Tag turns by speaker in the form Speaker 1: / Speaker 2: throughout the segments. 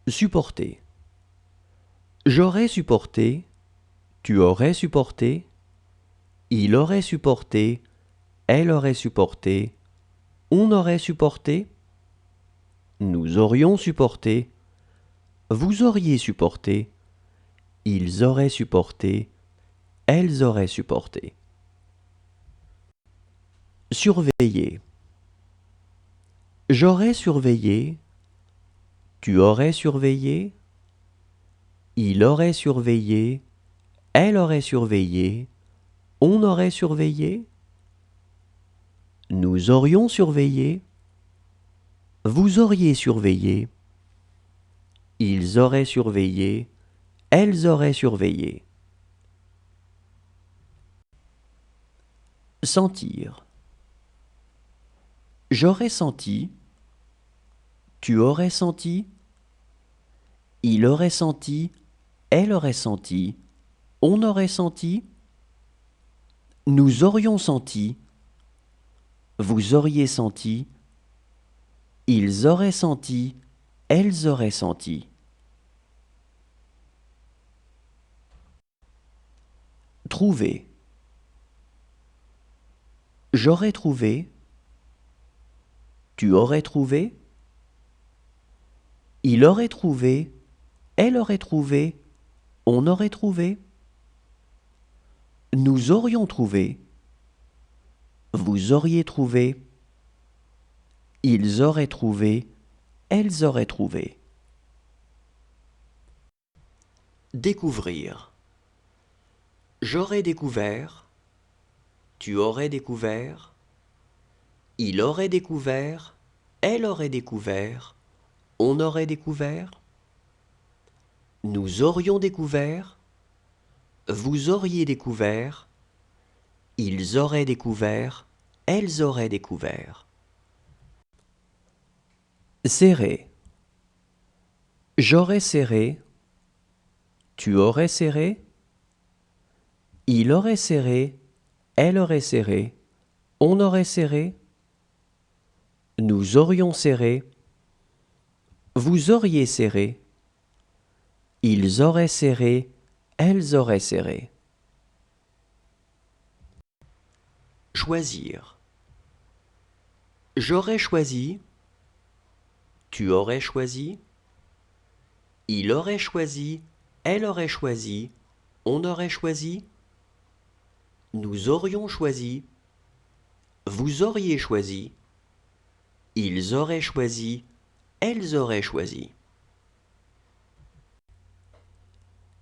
Speaker 1: Supporter. J'aurais supporté, tu aurais supporté, il aurait supporté, elle aurait supporté, on aurait supporté, nous aurions supporté, vous auriez supporté, ils auraient supporté, elles auraient supporté. Surveiller. J'aurais surveillé, tu aurais surveillé, il aurait surveillé, elle aurait surveillé, on aurait surveillé, nous aurions surveillé, vous auriez surveillé, ils auraient surveillé, elles auraient surveillé. Sentir. J'aurais senti, tu aurais senti, il aurait senti, elle aurait senti, on aurait senti, nous aurions senti, vous auriez senti, ils auraient senti, elles auraient senti. Trouver. J'aurais trouvé, tu aurais trouvé, il aurait trouvé, elle aurait trouvé, on aurait trouvé, nous aurions trouvé, vous auriez trouvé, ils auraient trouvé, elles auraient trouvé. Découvrir. J'aurais découvert, tu aurais découvert, il aurait découvert, elle aurait découvert, on aurait découvert, nous aurions découvert, vous auriez découvert, ils auraient découvert, elles auraient découvert. Serrer. J'aurais serré, tu aurais serré, il aurait serré, elle aurait serré, on aurait serré, nous aurions serré, vous auriez serré, ils auraient serré, elles auraient serré. Choisir. J'aurais choisi, tu aurais choisi, il aurait choisi, elle aurait choisi, on aurait choisi, nous aurions choisi, vous auriez choisi, ils auraient choisi, elles auraient choisi.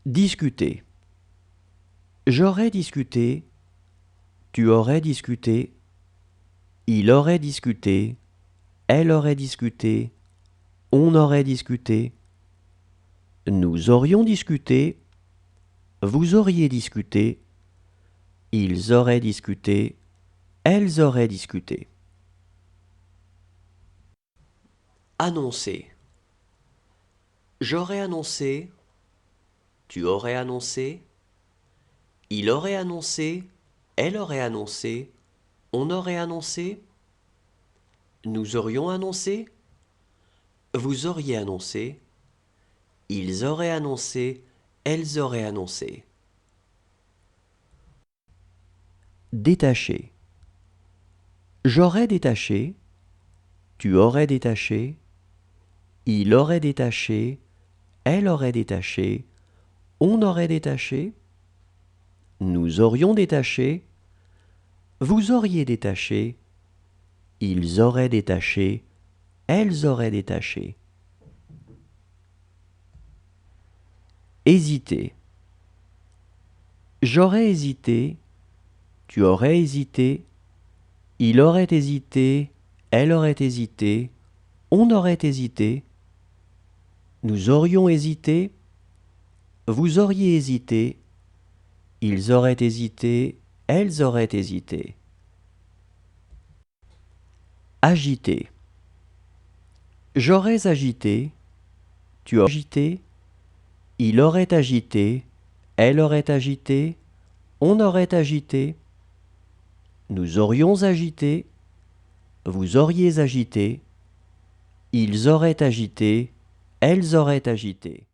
Speaker 1: Discuter. J'aurais discuté, tu aurais discuté, il aurait discuté, elle aurait discuté, on aurait discuté, nous aurions discuté, vous auriez discuté, ils auraient discuté, elles auraient discuté. Annoncer. J'aurais annoncé, tu aurais annoncé, il aurait annoncé, elle aurait annoncé, on aurait annoncé, nous aurions annoncé, vous auriez annoncé, ils auraient annoncé, elles auraient annoncé. Détacher. J'aurais détaché, tu aurais détaché, il aurait détaché, elle aurait détaché, on aurait détaché, nous aurions détaché, vous auriez détaché, ils auraient détaché, elles auraient détaché. Hésiter. J'aurais hésité, tu aurais hésité, il aurait hésité, elle aurait hésité, on aurait hésité, nous aurions hésité, vous auriez hésité, ils auraient hésité, elles auraient hésité. Agiter. J'aurais agité, tu aurais agité, il aurait agité, elle aurait agité, on aurait agité, nous aurions agité, vous auriez agité, ils auraient agité, elles auraient agité.